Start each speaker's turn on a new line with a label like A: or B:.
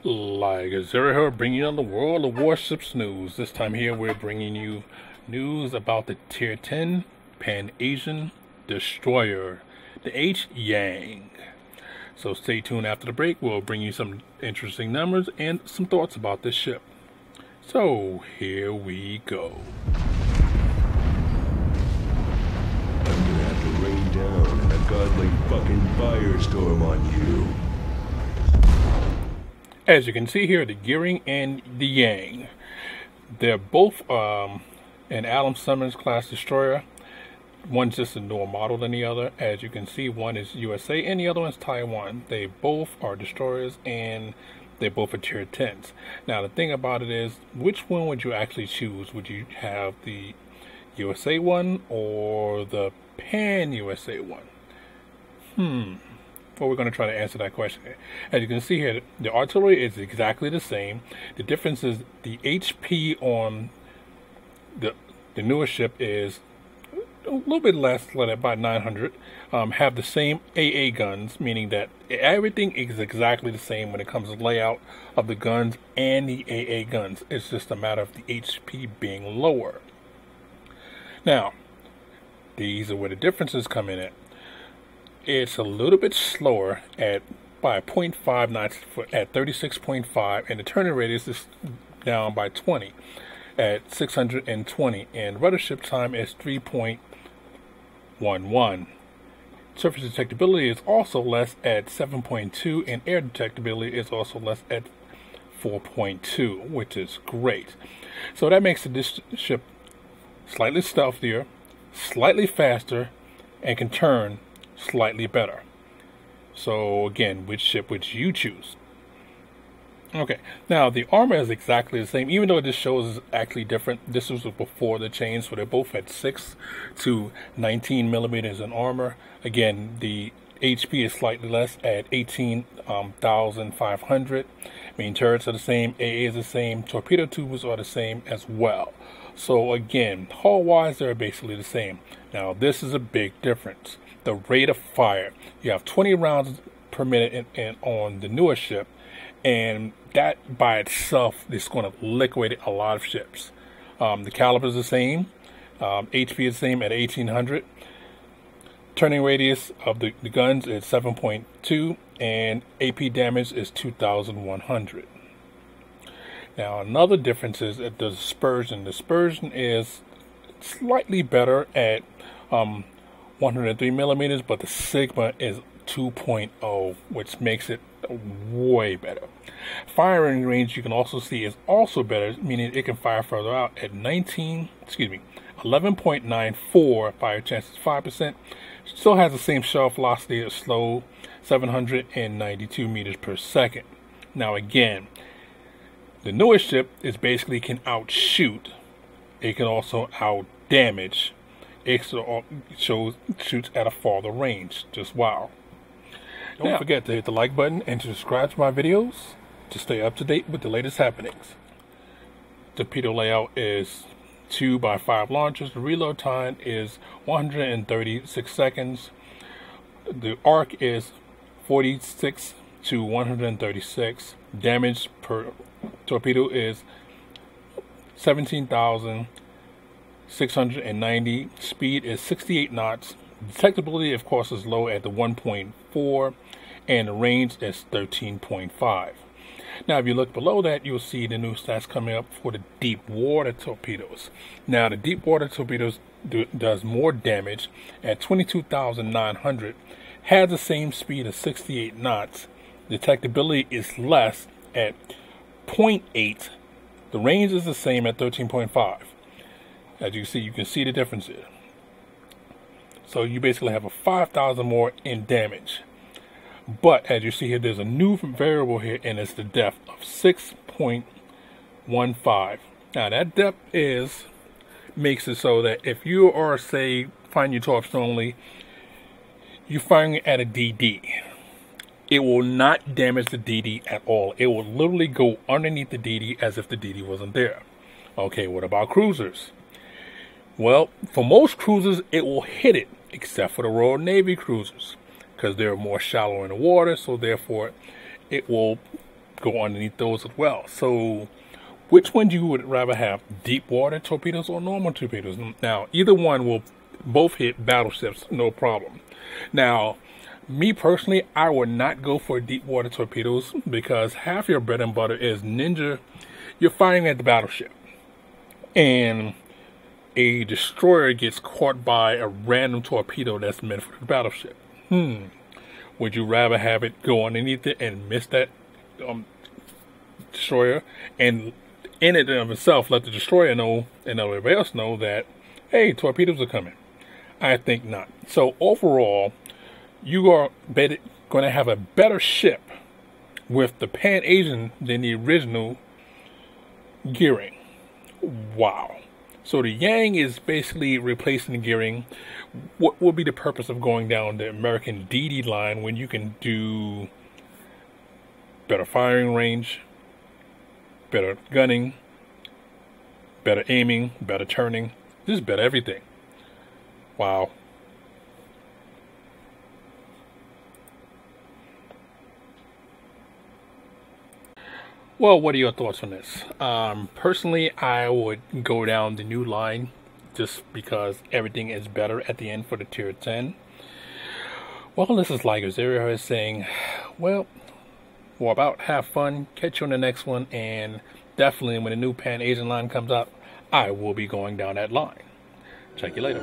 A: Like a Zero here, bringing you on the world of Warships news. This time here, we're bringing you news about the Tier 10 Pan-Asian Destroyer, the H-Yang. So stay tuned after the break. We'll bring you some interesting numbers and some thoughts about this ship. So here we go.
B: I'm gonna have to rain down a godly fucking firestorm on you.
A: As you can see here, the Gearing and the Yang. They're both an Adam Summers class destroyer. One's just a newer model than the other. As you can see, one is USA and the other one's Taiwan. They both are destroyers and they both are tier 10s. Now the thing about it is, which one would you actually choose? Would you have the USA one or the Pan USA one? Well, we're going to try to answer that question. As you can see here, the artillery is exactly the same. The difference is the HP on the newer ship is a little bit less, like about 900. Have the same AA guns, meaning that everything is exactly the same when it comes to layout of the guns and the AA guns. It's just a matter of the HP being lower. Now, these are where the differences come in at. It's a little bit slower by 0.5 knots at 36.5, and the turning radius is down by 20 at 620, and rudder ship time is 3.11. Surface detectability is also less at 7.2, and air detectability is also less at 4.2, which is great. So that makes this ship slightly stealthier, slightly faster, and can turn slightly better. So again, which ship would you choose? Okay, now the armor is exactly the same, even though this shows is actually different. This was before the change, so they both had 6 to 19 millimeters in armor. Again, the HP is slightly less at 18,500. Main turrets are the same, AA is the same, torpedo tubes are the same as well. So again, hull-wise, they're basically the same. Now this is a big difference. The rate of fire. You have 20 rounds per minute on the newer ship, and that by itself is going to liquidate a lot of ships. The caliber is the same. HP is the same at 1800. Turning radius of the guns is 7.2, and AP damage is 2100. Now another difference is that the dispersion. Dispersion is slightly better at 103 millimeters, but the Sigma is 2.0, which makes it way better. Firing range, you can also see, is also better, meaning it can fire further out at 11.94. Fire chance is 5%. Still has the same shell velocity as slow, 792 meters per second. Now again, the newest ship is basically can outshoot. It can also out damage. It shoots at a farther range. Just wow. Don't forget to hit the like button and to subscribe to my videos to stay up to date with the latest happenings. Torpedo layout is 2x5 launchers. The reload time is 136 seconds. The arc is 46 to 136. Damage per torpedo is 17,690. Speed is 68 knots. Detectability, of course, is low at the 1.4, and the range is 13.5. Now, if you look below that, you'll see the new stats coming up for the deep water torpedoes. Now, the deep water torpedoes does more damage at 22,900, has the same speed of 68 knots. Detectability is less at 0.8. The range is the same at 13.5. As you can see the difference here. So you basically have a 5,000 more in damage. But as you see here, there's a new variable here, and it's the depth of 6.15. Now that depth makes it so that if you are, say, firing your torps only, you're firing at a DD. It will not damage the DD at all. It will literally go underneath the DD as if the DD wasn't there. Okay, what about cruisers? Well, for most cruisers, it will hit it, except for the Royal Navy cruisers, because they're more shallow in the water, so therefore it will go underneath those as well. So which one you would rather have, deep water torpedoes or normal torpedoes? Now, either one will both hit battleships, no problem. Now, me personally, I would not go for deep water torpedoes because half your bread and butter is ninja. You're firing at the battleship, and a destroyer gets caught by a random torpedo that's meant for the battleship. Would you rather have it go underneath it and miss that destroyer, and in it and of itself let the destroyer know and everybody else know that, hey, torpedoes are coming? I think not. So overall, you are going to have a better ship with the Pan-Asian than the original gearing. Wow. So the Yang is basically replacing the gearing. What will be the purpose of going down the American DD line when you can do better firing range, better gunning, better aiming, better turning, just better everything? Wow. Well, what are your thoughts on this? Personally, I would go down the new line just because everything is better at the end for the tier 10. Well, this is Liger Zero is saying, well, for about have fun, catch you on the next one, and definitely when the new Pan-Asian line comes out, I will be going down that line. Check you later.